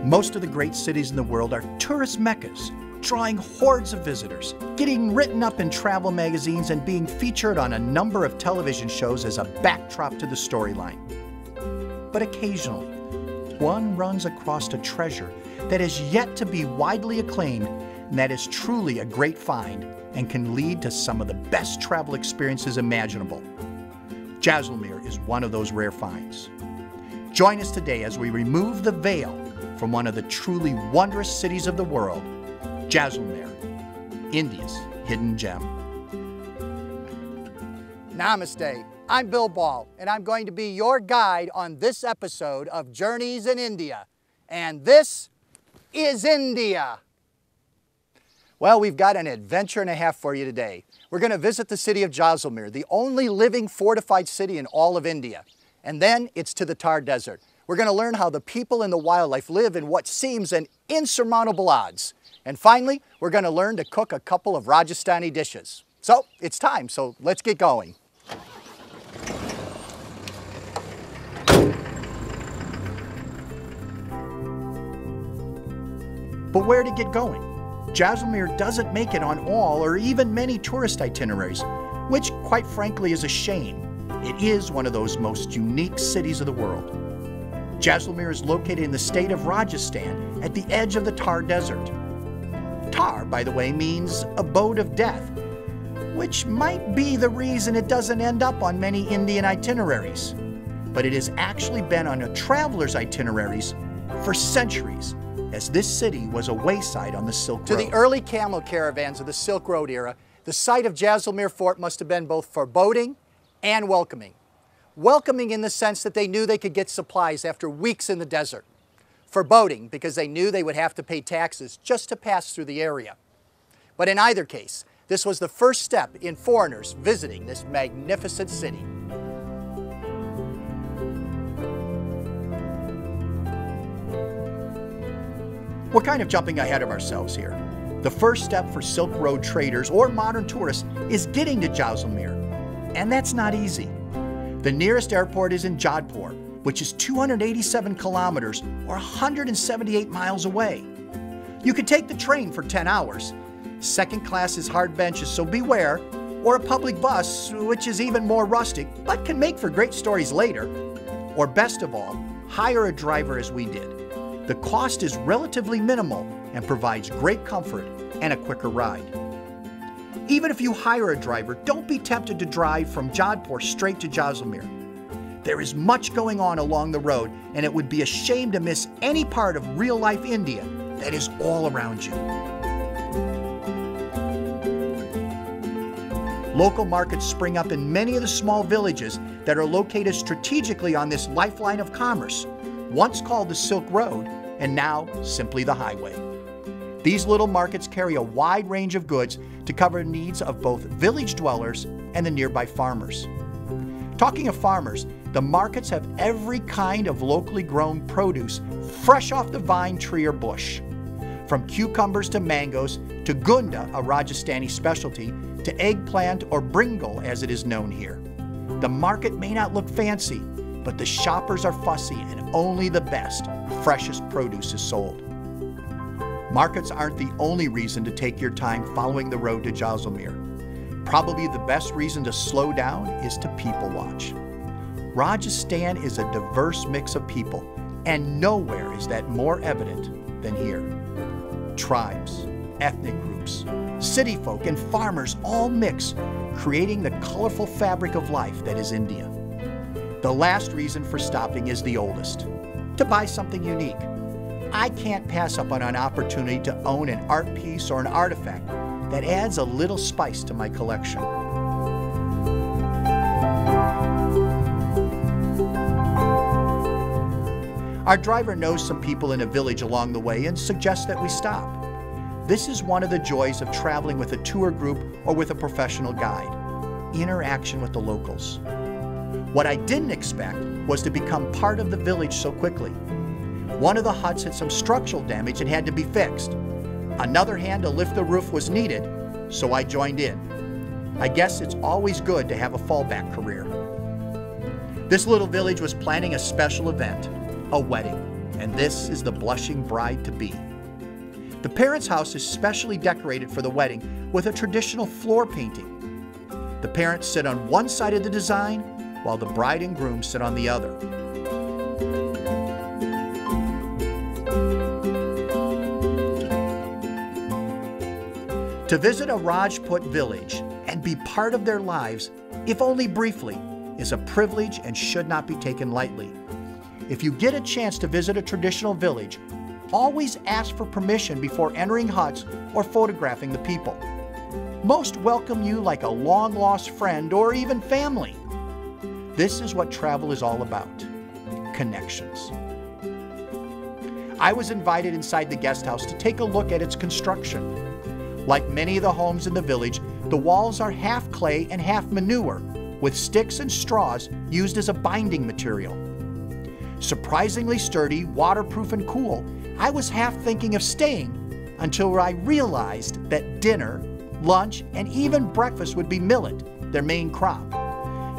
Most of the great cities in the world are tourist meccas, drawing hordes of visitors, getting written up in travel magazines and being featured on a number of television shows as a backdrop to the storyline. But occasionally, one runs across a treasure that is yet to be widely acclaimed and that is truly a great find and can lead to some of the best travel experiences imaginable. Jaisalmer is one of those rare finds. Join us today as we remove the veil from one of the truly wondrous cities of the world, Jaisalmer, India's hidden gem. Namaste. I'm Bill Ball, and I'm going to be your guide on this episode of Journeys in India. And this is India. Well, we've got an adventure and a half for you today. We're going to visit the city of Jaisalmer, the only living fortified city in all of India. And then it's to the Thar Desert. We're going to learn how the people and the wildlife live in what seems an insurmountable odds. And finally, we're going to learn to cook a couple of Rajasthani dishes. So it's time, so let's get going. But where to get going? Jaisalmer doesn't make it on all or even many tourist itineraries, which quite frankly is a shame. It is one of those most unique cities of the world. Jaisalmer is located in the state of Rajasthan at the edge of the Thar Desert. Thar, by the way, means abode of death, which might be the reason it doesn't end up on many Indian itineraries. But it has actually been on a traveler's itineraries for centuries, as this city was a wayside on the Silk Road. To the early camel caravans of the Silk Road era, the site of Jaisalmer Fort must have been both foreboding and welcoming. Welcoming in the sense that they knew they could get supplies after weeks in the desert. Foreboding because they knew they would have to pay taxes just to pass through the area. But in either case, this was the first step in foreigners visiting this magnificent city. We're kind of jumping ahead of ourselves here. The first step for Silk Road traders or modern tourists is getting to Jaisalmer, and that's not easy. The nearest airport is in Jodhpur, which is 287 kilometers or 178 miles away. You could take the train for 10 hours. Second class is hard benches, so beware, or a public bus, which is even more rustic, but can make for great stories later. Or best of all, hire a driver as we did. The cost is relatively minimal and provides great comfort and a quicker ride. Even if you hire a driver, don't be tempted to drive from Jodhpur straight to Jaisalmer. There is much going on along the road, and it would be a shame to miss any part of real-life India that is all around you. Local markets spring up in many of the small villages that are located strategically on this lifeline of commerce, once called the Silk Road, and now simply the highway. These little markets carry a wide range of goods to cover needs of both village dwellers and the nearby farmers. Talking of farmers, the markets have every kind of locally grown produce fresh off the vine, tree, or bush. From cucumbers to mangoes, to gunda, a Rajasthani specialty, to eggplant or bringal as it is known here. The market may not look fancy, but the shoppers are fussy and only the best, freshest produce is sold. Markets aren't the only reason to take your time following the road to Jaisalmer. Probably the best reason to slow down is to people watch. Rajasthan is a diverse mix of people, and nowhere is that more evident than here. Tribes, ethnic groups, city folk, and farmers all mix, creating the colorful fabric of life that is India. The last reason for stopping is the oldest, to buy something unique. I can't pass up on an opportunity to own an art piece or an artifact that adds a little spice to my collection. Our driver knows some people in a village along the way and suggests that we stop. This is one of the joys of traveling with a tour group or with a professional guide: interaction with the locals. What I didn't expect was to become part of the village so quickly. One of the huts had some structural damage and had to be fixed. Another hand to lift the roof was needed, so I joined in. I guess it's always good to have a fallback career. This little village was planning a special event, a wedding. and this is the blushing bride-to-be. The parents' house is specially decorated for the wedding with a traditional floor painting. The parents sit on one side of the design, while the bride and groom sit on the other. To visit a Rajput village and be part of their lives, if only briefly, is a privilege and should not be taken lightly. If you get a chance to visit a traditional village, always ask for permission before entering huts or photographing the people. Most welcome you like a long-lost friend or even family. This is what travel is all about, connections. I was invited inside the guest house to take a look at its construction. Like many of the homes in the village, the walls are half clay and half manure, with sticks and straws used as a binding material. Surprisingly sturdy, waterproof, and cool, I was half thinking of staying until I realized that dinner, lunch, and even breakfast would be millet, their main crop.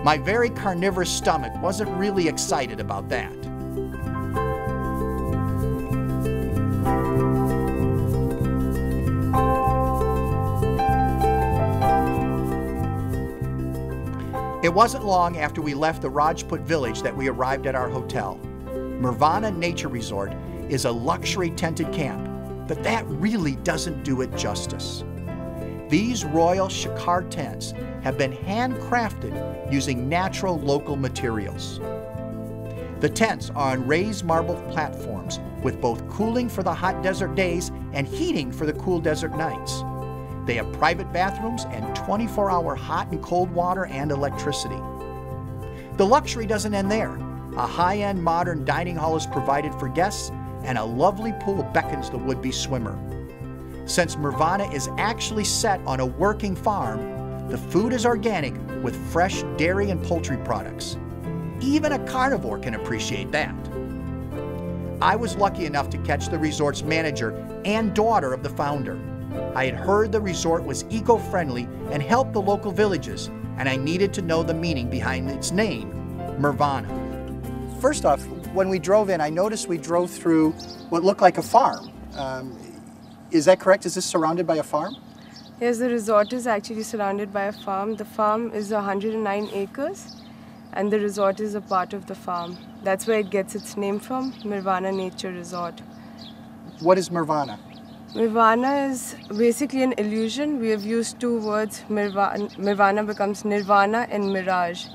My very carnivorous stomach wasn't really excited about that. It wasn't long after we left the Rajput village that we arrived at our hotel. Nirvana Nature Resort is a luxury tented camp, but that really doesn't do it justice. These royal shikar tents have been handcrafted using natural local materials. The tents are on raised marble platforms with both cooling for the hot desert days and heating for the cool desert nights. They have private bathrooms and 24-hour hot and cold water and electricity. The luxury doesn't end there. A high-end modern dining hall is provided for guests, and a lovely pool beckons the would-be swimmer. Since Nirvana is actually set on a working farm, the food is organic with fresh dairy and poultry products. Even a carnivore can appreciate that. I was lucky enough to catch the resort's manager and daughter of the founder. I had heard the resort was eco-friendly and helped the local villages, and I needed to know the meaning behind its name, Nirvana. First off, when we drove in, I noticed we drove through what looked like a farm. Is that correct? Is this surrounded by a farm? Yes, the resort is actually surrounded by a farm. The farm is 109 acres, and the resort is a part of the farm. That's where it gets its name from, Nirvana Nature Resort. What is Nirvana? Nirvana is basically an illusion. We have used two words. Nirvana becomes nirvana and mirage.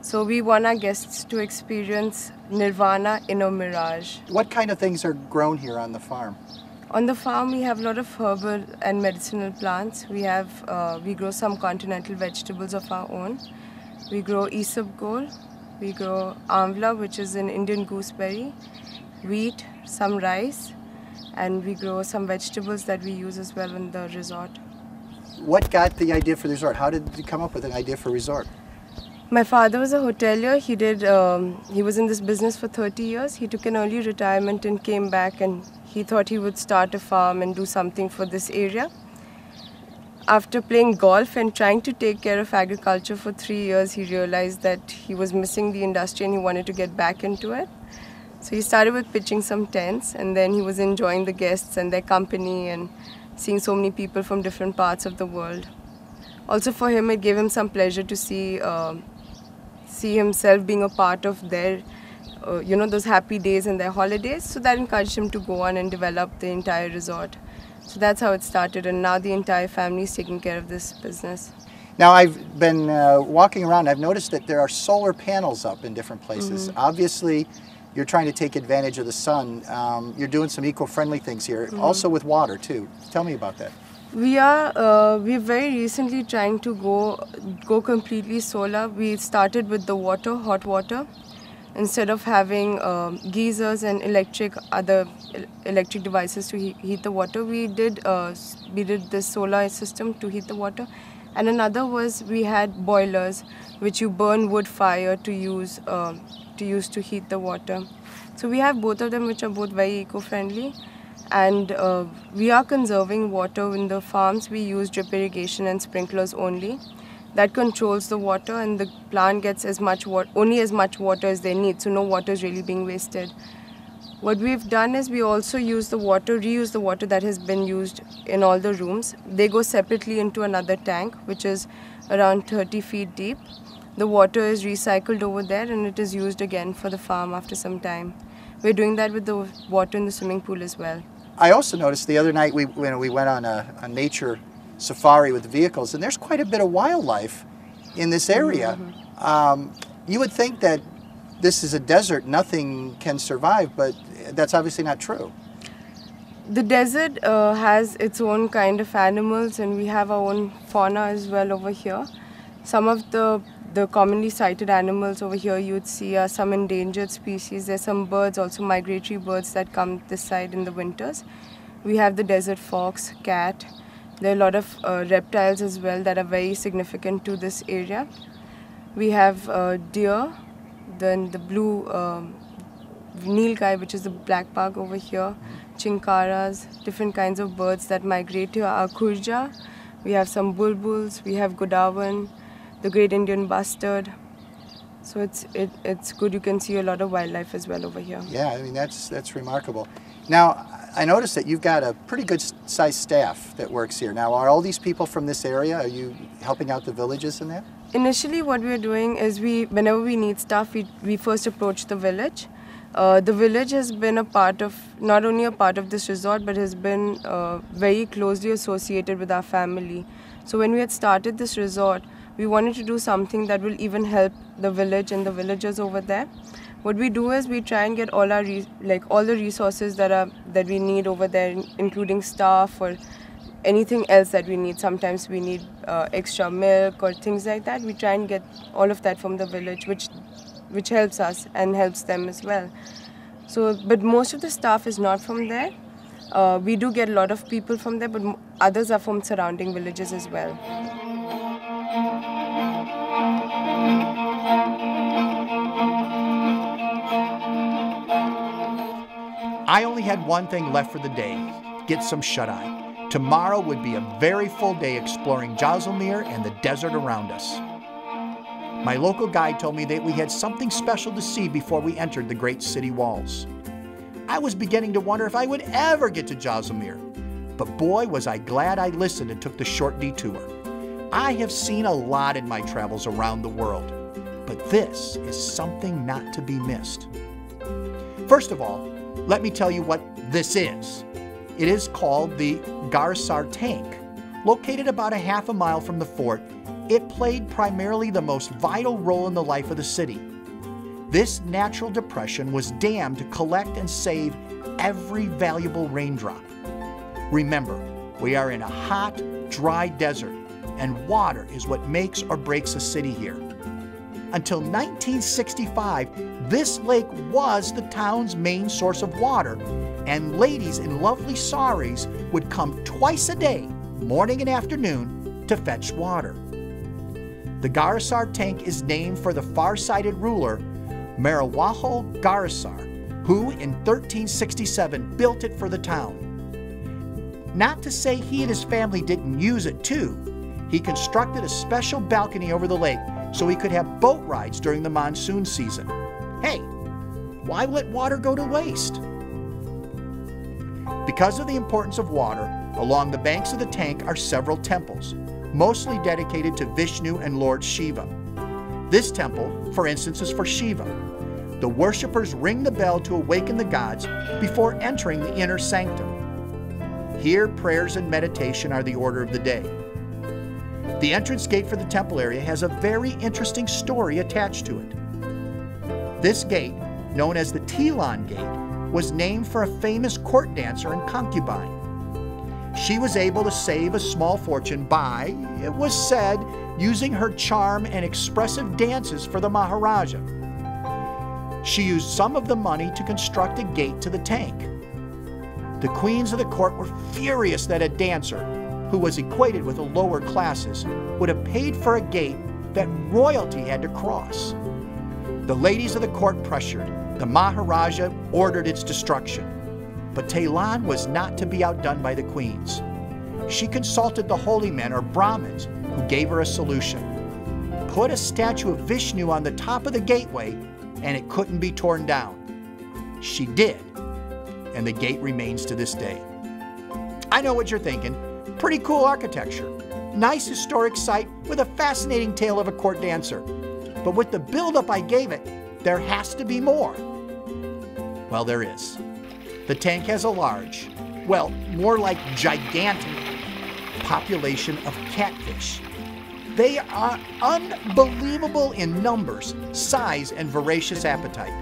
So we want our guests to experience nirvana in a mirage. What kind of things are grown here on the farm? On the farm, we have a lot of herbal and medicinal plants. We grow some continental vegetables of our own. We grow isabgol. We grow amla, which is an Indian gooseberry, wheat, some rice, and we grow some vegetables that we use as well in the resort. What got the idea for the resort? How did you come up with an idea for a resort? My father was a hotelier. He was in this business for 30 years. He took an early retirement and came back, and he thought he would start a farm and do something for this area. After playing golf and trying to take care of agriculture for 3 years, he realized that he was missing the industry and he wanted to get back into it. So he started with pitching some tents, and then he was enjoying the guests and their company and seeing so many people from different parts of the world. Also for him, it gave him some pleasure to see himself being a part of their, those happy days and their holidays. So that encouraged him to go on and develop the entire resort. So that's how it started, and now the entire family is taking care of this business. Now, I've been walking around. I've noticed that there are solar panels up in different places. Mm-hmm. Obviously, you're trying to take advantage of the sun. You're doing some eco-friendly things here, also with water too. Tell me about that. We're very recently trying to go completely solar. We started with the water, hot water. Instead of having geysers and other electric devices to heat the water, we did the solar system to heat the water. And another was we had boilers, which you burn wood fire to use to heat the water. So we have both of them, which are both very eco-friendly. And we are conserving water in the farms. We use drip irrigation and sprinklers only. That controls the water, and the plant gets only as much water as they need, so no water is really being wasted. What we've done is we also use the water, reuse the water that has been used in all the rooms. They go separately into another tank, which is around 30 feet deep. The water is recycled over there and it is used again for the farm after some time. We're doing that with the water in the swimming pool as well. I also noticed the other night we went on a nature safari with the vehicles, and there's quite a bit of wildlife in this area. You would think that this is a desert, nothing can survive, but that's obviously not true. The desert has its own kind of animals, and we have our own fauna as well over here. Some of the commonly sighted animals over here you would see are some endangered species. There's some birds, also migratory birds that come this side in the winters. We have the desert fox, cat. There are a lot of reptiles as well that are very significant to this area. We have deer, then the blue nilgai, which is the black pug over here, chinkaras, different kinds of birds that migrate here, our khurja. We have some bulbuls, we have godawan, the great Indian bustard. So it's good. You can see a lot of wildlife as well over here. Yeah, I mean that's remarkable. Now I noticed that you've got a pretty good sized staff that works here. Now are all these people from this area? Are you helping out the villages in that? Initially what we're doing is whenever we need staff, we first approach the village. The village has been not only a part of this resort, but has been very closely associated with our family. So when we had started this resort, we wanted to do something that will even help the village and the villagers over there. What we do is we try and get all our all the resources that we need over there, including staff or anything else that we need. Sometimes we need extra milk or things like that. We try and get all of that from the village, which helps us and helps them as well. So, but most of the staff is not from there. We do get a lot of people from there, but others are from surrounding villages as well. I only had one thing left for the day: get some shut-eye. Tomorrow would be a very full day exploring Jaisalmer and the desert around us. My local guide told me that we had something special to see before we entered the great city walls. I was beginning to wonder if I would ever get to Jaisalmer, but boy was I glad I listened and took the short detour. I have seen a lot in my travels around the world, but this is something not to be missed. First of all, let me tell you what this is. It is called the Garsar Tank. Located about a half a mile from the fort, it played primarily the most vital role in the life of the city. This natural depression was dammed to collect and save every valuable raindrop. Remember, we are in a hot, dry desert, and water is what makes or breaks a city here. Until 1965, this lake was the town's main source of water, and ladies in lovely saris would come twice a day, morning and afternoon, to fetch water. The Garsar tank is named for the far-sighted ruler Marawaho Garsar, who in 1367 built it for the town. Not to say he and his family didn't use it too. He constructed a special balcony over the lake so he could have boat rides during the monsoon season. Hey, why let water go to waste? Because of the importance of water, along the banks of the tank are several temples, mostly dedicated to Vishnu and Lord Shiva. This temple, for instance, is for Shiva. The worshippers ring the bell to awaken the gods before entering the inner sanctum. Here, prayers and meditation are the order of the day. The entrance gate for the temple area has a very interesting story attached to it. This gate, known as the Tilan Gate, was named for a famous court dancer and concubine. She was able to save a small fortune by, it was said, using her charm and expressive dances for the Maharaja. She used some of the money to construct a gate to the tank. The queens of the court were furious that a dancer, who was equated with the lower classes, would have paid for a gate that royalty had to cross. The ladies of the court pressured. The Maharaja ordered its destruction. But Tilan was not to be outdone by the queens. She consulted the holy men, or Brahmins, who gave her a solution. Put a statue of Vishnu on the top of the gateway, and it couldn't be torn down. She did, and the gate remains to this day. I know what you're thinking. Pretty cool architecture. Nice historic site with a fascinating tale of a court dancer. But with the buildup I gave it, there has to be more. Well, there is. The tank has a large, well, more like gigantic, population of catfish. They are unbelievable in numbers, size, and voracious appetite.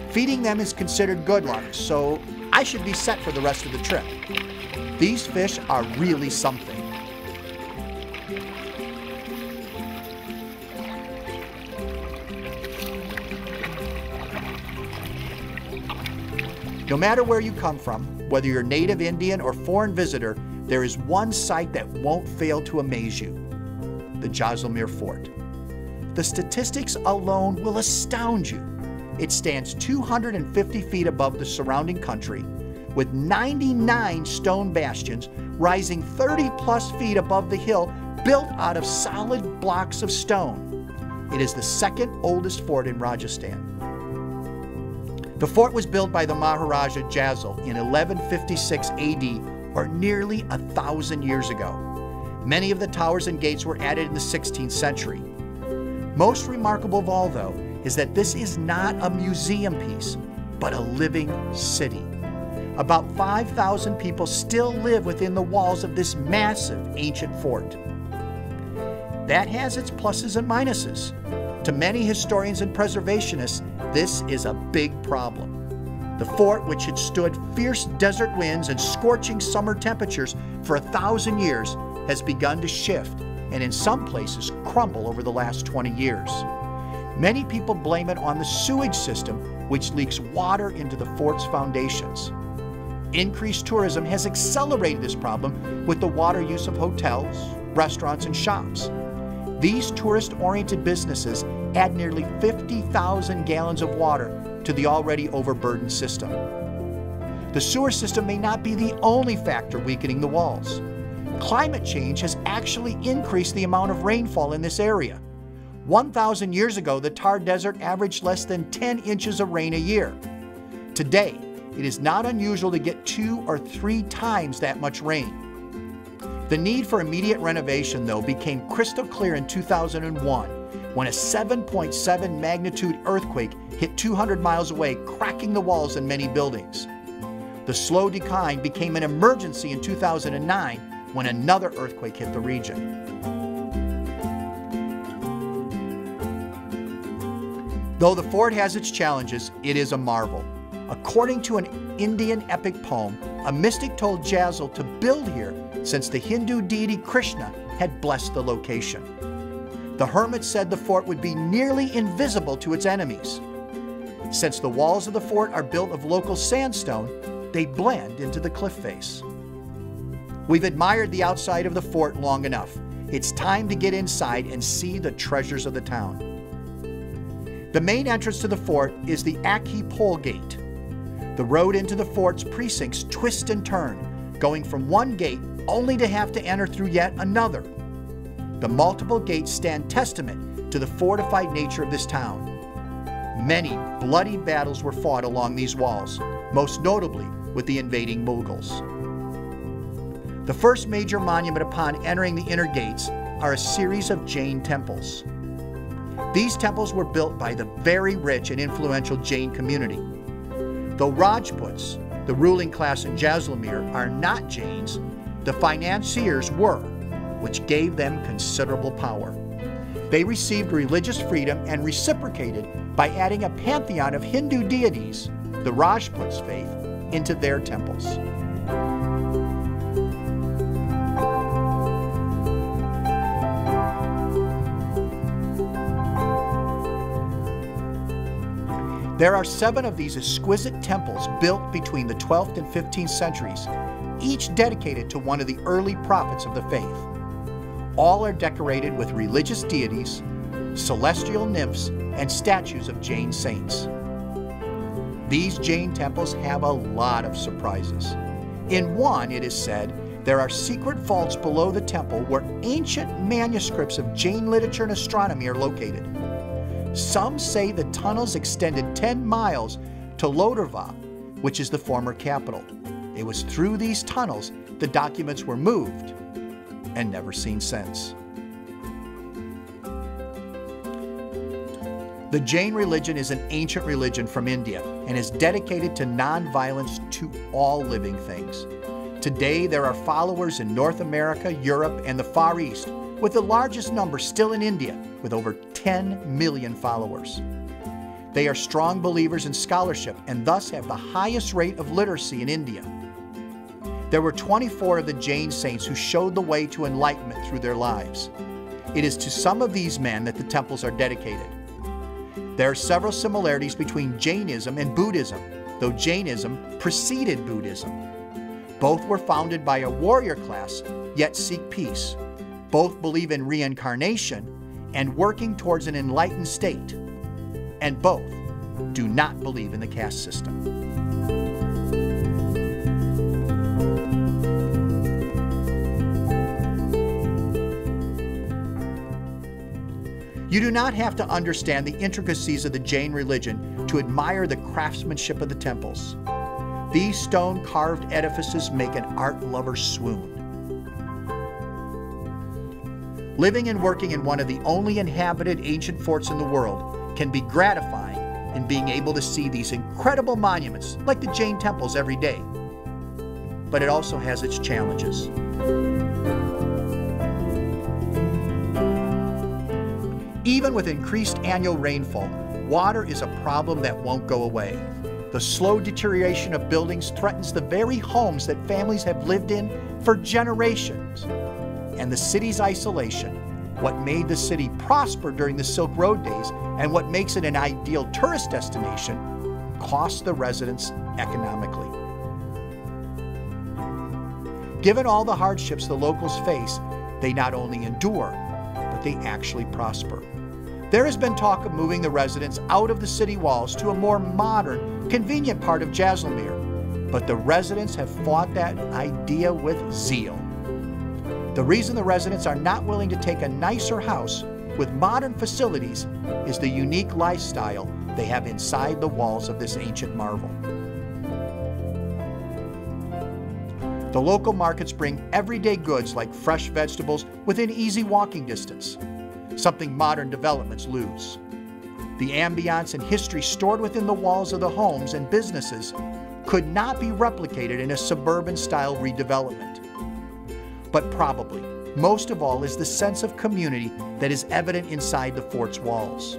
Feeding them is considered good luck, so I should be set for the rest of the trip. These fish are really something. No matter where you come from, whether you're native Indian or foreign visitor, there is one sight that won't fail to amaze you: the Jaisalmer Fort. The statistics alone will astound you. It stands 250 feet above the surrounding country, with 99 stone bastions rising 30+ feet above the hill, built out of solid blocks of stone. It is the second oldest fort in Rajasthan. The fort was built by the Maharaja Jaisal in 1156 AD, or nearly 1,000 years ago. Many of the towers and gates were added in the 16th century. Most remarkable of all, though, is that this is not a museum piece, but a living city. About 5,000 people still live within the walls of this massive ancient fort. That has its pluses and minuses. To many historians and preservationists, this is a big problem. The fort, which had stood fierce desert winds and scorching summer temperatures for 1,000 years, has begun to shift and in some places crumble over the last 20 years. Many people blame it on the sewage system, which leaks water into the fort's foundations. Increased tourism has accelerated this problem with the water use of hotels, restaurants, and shops. These tourist-oriented businesses add nearly 50,000 gallons of water to the already overburdened system. The sewer system may not be the only factor weakening the walls. Climate change has actually increased the amount of rainfall in this area. 1,000 years ago, the Thar Desert averaged less than 10 inches of rain a year. Today, it is not unusual to get 2 or 3 times that much rain. The need for immediate renovation, though, became crystal clear in 2001 when a 7.7 magnitude earthquake hit 200 miles away, cracking the walls in many buildings. The slow decline became an emergency in 2009 when another earthquake hit the region. Though the fort has its challenges, it is a marvel. According to an Indian epic poem, a mystic told Jaisal to build here since the Hindu deity Krishna had blessed the location. The hermit said the fort would be nearly invisible to its enemies. Since the walls of the fort are built of local sandstone, they blend into the cliff face. We've admired the outside of the fort long enough. It's time to get inside and see the treasures of the town. The main entrance to the fort is the Akhi Pole Gate. The road into the fort's precincts twists and turns, going from one gate only to have to enter through yet another. The multiple gates stand testament to the fortified nature of this town. Many bloody battles were fought along these walls, most notably with the invading Mughals. The first major monument upon entering the inner gates are a series of Jain temples. These temples were built by the very rich and influential Jain community. Though Rajputs, the ruling class in Jaisalmer, are not Jains, the financiers were, which gave them considerable power. They received religious freedom and reciprocated by adding a pantheon of Hindu deities, the Rajputs' faith, into their temples. There are 7 of these exquisite temples built between the 12th and 15th centuries, each dedicated to one of the early prophets of the faith. All are decorated with religious deities, celestial nymphs, and statues of Jain saints. These Jain temples have a lot of surprises. In one, it is said, there are secret vaults below the temple where ancient manuscripts of Jain literature and astronomy are located. Some say the tunnels extended 10 miles to Lodrva, which is the former capital. It was through these tunnels the documents were moved and never seen since. The Jain religion is an ancient religion from India and is dedicated to non-violence to all living things. Today, there are followers in North America, Europe, and the Far East, with the largest number still in India, with over 10 million followers. They are strong believers in scholarship and thus have the highest rate of literacy in India. There were 24 of the Jain saints who showed the way to enlightenment through their lives. It is to some of these men that the temples are dedicated. There are several similarities between Jainism and Buddhism, though Jainism preceded Buddhism. Both were founded by a warrior class, yet seek peace. Both believe in reincarnation and working towards an enlightened state. And both do not believe in the caste system. You do not have to understand the intricacies of the Jain religion to admire the craftsmanship of the temples. These stone-carved edifices make an art lover swoon. Living and working in one of the only inhabited ancient forts in the world can be gratifying in being able to see these incredible monuments like the Jain Temples every day. But it also has its challenges. Even with increased annual rainfall, water is a problem that won't go away. The slow deterioration of buildings threatens the very homes that families have lived in for generations. And the city's isolation, what made the city prosper during the Silk Road days and what makes it an ideal tourist destination, costs the residents economically. Given all the hardships the locals face, they not only endure, but they actually prosper. There has been talk of moving the residents out of the city walls to a more modern, convenient part of Jaisalmer, but the residents have fought that idea with zeal. The reason the residents are not willing to take a nicer house with modern facilities is the unique lifestyle they have inside the walls of this ancient marvel. The local markets bring everyday goods like fresh vegetables within easy walking distance, something modern developments lose. The ambiance and history stored within the walls of the homes and businesses could not be replicated in a suburban-style redevelopment. But probably, most of all, is the sense of community that is evident inside the fort's walls.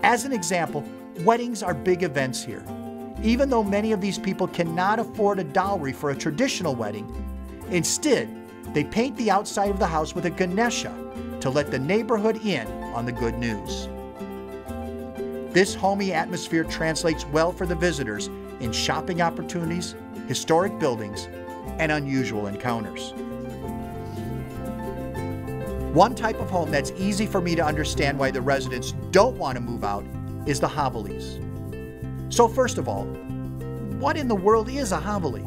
As an example, weddings are big events here. Even though many of these people cannot afford a dowry for a traditional wedding, instead, they paint the outside of the house with a Ganesha to let the neighborhood in on the good news. This homey atmosphere translates well for the visitors in shopping opportunities, historic buildings, and unusual encounters. One type of home that's easy for me to understand why the residents don't want to move out is the hovelis. So first of all, what in the world is a hoveli?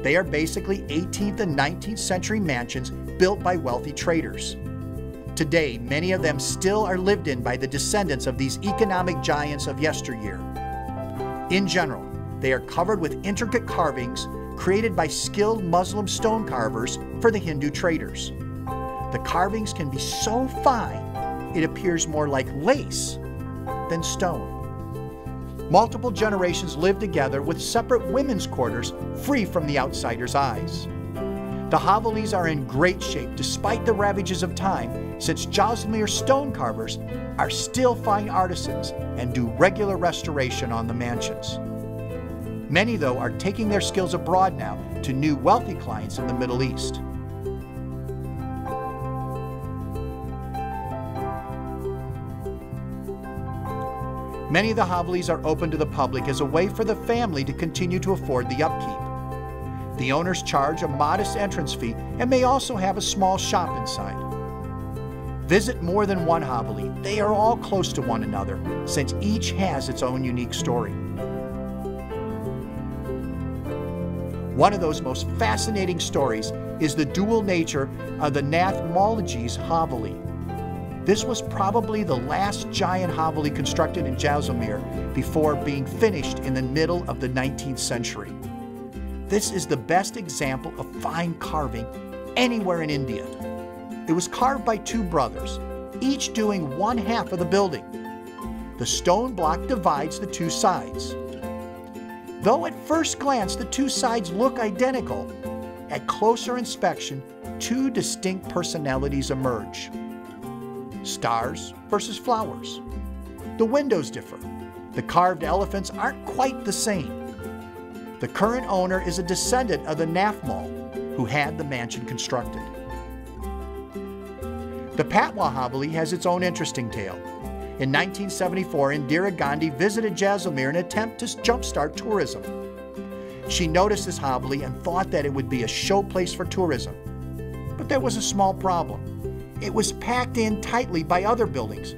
They are basically 18th and 19th century mansions built by wealthy traders. Today, many of them still are lived in by the descendants of these economic giants of yesteryear. In general, they are covered with intricate carvings created by skilled Muslim stone carvers for the Hindu traders. The carvings can be so fine, it appears more like lace than stone. Multiple generations live together with separate women's quarters free from the outsider's eyes. The hovelis are in great shape despite the ravages of time, since Jaisalmer stone carvers are still fine artisans and do regular restoration on the mansions. Many, though, are taking their skills abroad now to new wealthy clients in the Middle East. Many of the hovelis are open to the public as a way for the family to continue to afford the upkeep. The owners charge a modest entrance fee and may also have a small shop inside. Visit more than one hoveli. They are all close to one another, since each has its own unique story. One of those most fascinating stories is the dual nature of the Nath Molaji's hoveli. This was probably the last giant hoveli constructed in Jaisalmer before being finished in the middle of the 19th century. This is the best example of fine carving anywhere in India. It was carved by two brothers, each doing one half of the building. The stone block divides the two sides. Though at first glance the two sides look identical, at closer inspection, two distinct personalities emerge. Stars versus flowers. The windows differ. The carved elephants aren't quite the same. The current owner is a descendant of the Nafmal, who had the mansion constructed. The Patwa Haveli has its own interesting tale. In 1974, Indira Gandhi visited Jaisalmer in an attempt to jumpstart tourism. She noticed this Haveli and thought that it would be a showplace for tourism. But there was a small problem. It was packed in tightly by other buildings,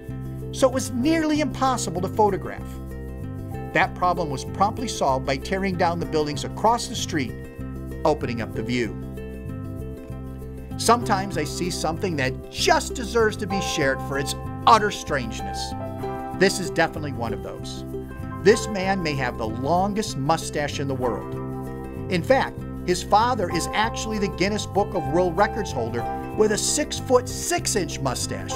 so it was nearly impossible to photograph. That problem was promptly solved by tearing down the buildings across the street, opening up the view. Sometimes I see something that just deserves to be shared for its utter strangeness. This is definitely one of those. This man may have the longest mustache in the world. In fact, his father is actually the Guinness Book of World Records holder with a 6-foot 6-inch mustache.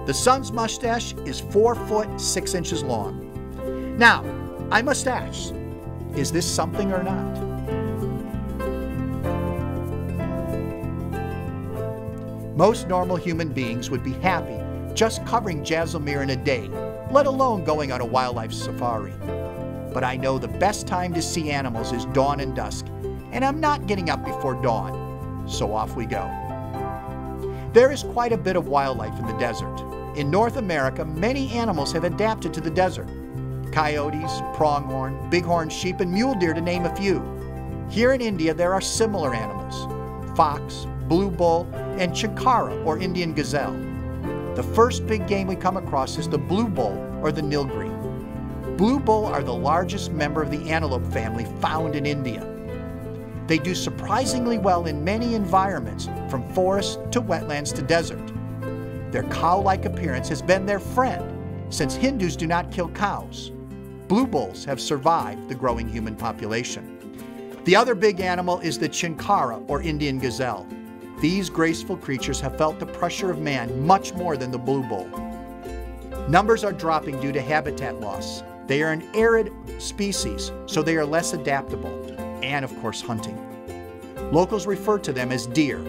The son's mustache is 4 foot 6 inches long. Now, I must ask, is this something or not? Most normal human beings would be happy just covering Jaisalmer in a day, let alone going on a wildlife safari. But I know the best time to see animals is dawn and dusk, and I'm not getting up before dawn, so off we go. There is quite a bit of wildlife in the desert. In North America, many animals have adapted to the desert. Coyotes, pronghorn, bighorn sheep, and mule deer, to name a few. Here in India, there are similar animals: fox, blue bull, and chinkara, or Indian gazelle. The first big game we come across is the blue bull, or the nilgiri. Blue bull are the largest member of the antelope family found in India. They do surprisingly well in many environments, from forest to wetlands to desert. Their cow-like appearance has been their friend, since Hindus do not kill cows. Blue bulls have survived the growing human population. The other big animal is the chinkara, or Indian gazelle. These graceful creatures have felt the pressure of man much more than the blue bull. Numbers are dropping due to habitat loss. They are an arid species, so they are less adaptable, and of course hunting. Locals refer to them as deer.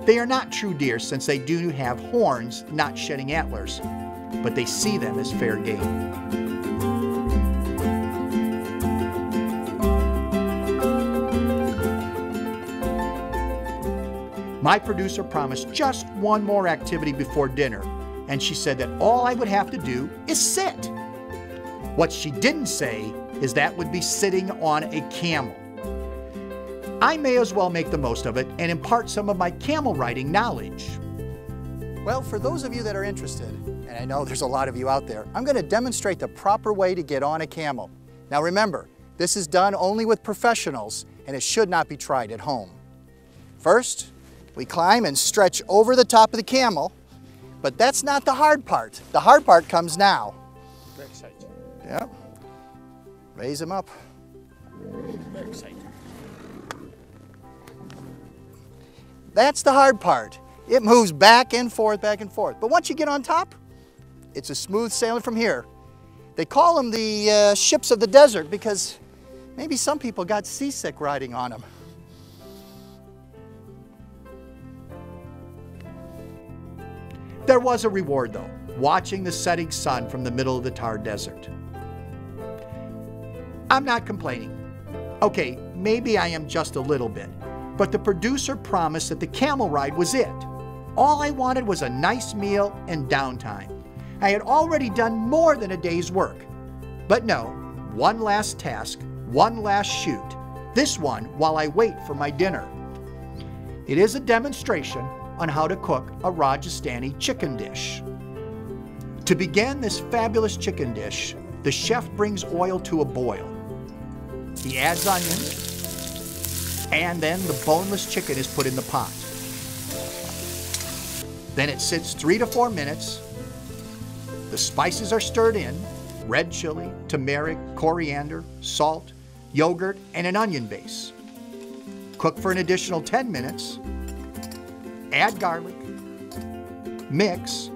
They are not true deer since they do have horns, not shedding antlers, but they see them as fair game. My producer promised just one more activity before dinner, and she said that all I would have to do is sit. What she didn't say is that would be sitting on a camel. I may as well make the most of it and impart some of my camel riding knowledge. Well, for those of you that are interested, and I know there's a lot of you out there, I'm going to demonstrate the proper way to get on a camel. Now remember, this is done only with professionals, and it should not be tried at home. First, we climb and stretch over the top of the camel, but that's not the hard part. The hard part comes now. Very exciting. Yeah. Raise him up. Very exciting. That's the hard part. It moves back and forth, back and forth. But once you get on top, it's a smooth sailing from here. They call them the ships of the desert because maybe some people got seasick riding on them. There was a reward though, watching the setting sun from the middle of the Thar Desert. I'm not complaining. Okay, maybe I am just a little bit, but the producer promised that the camel ride was it. All I wanted was a nice meal and downtime. I had already done more than a day's work. But no, one last task, one last shoot. This one while I wait for my dinner. It is a demonstration on how to cook a Rajasthani chicken dish. To begin this fabulous chicken dish, the chef brings oil to a boil. He adds onions, and then the boneless chicken is put in the pot. Then it sits 3 to 4 minutes, The spices are stirred in: red chili, turmeric, coriander, salt, yogurt, and an onion base. Cook for an additional 10 minutes. Add garlic. Mix.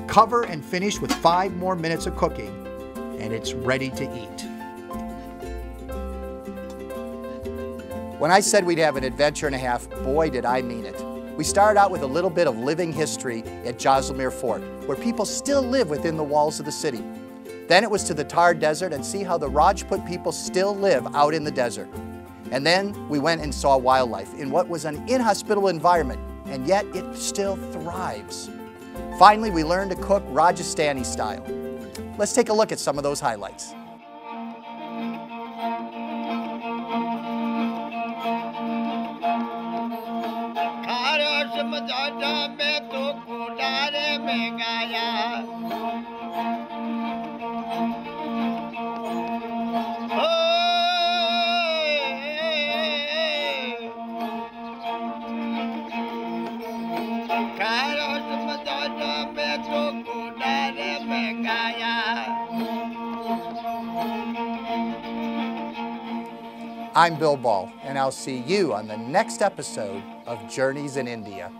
Cover and finish with 5 more minutes of cooking, and it's ready to eat. When I said we'd have an adventure and a half, boy did I mean it. We started out with a little bit of living history at Jaisalmer Fort, where people still live within the walls of the city. Then it was to the Thar Desert and see how the Rajput people still live out in the desert. And then we went and saw wildlife in what was an inhospitable environment, and yet it still thrives. Finally, we learned to cook Rajasthani style. Let's take a look at some of those highlights. I'm Bill Ball, and I'll see you on the next episode of Journeys in India.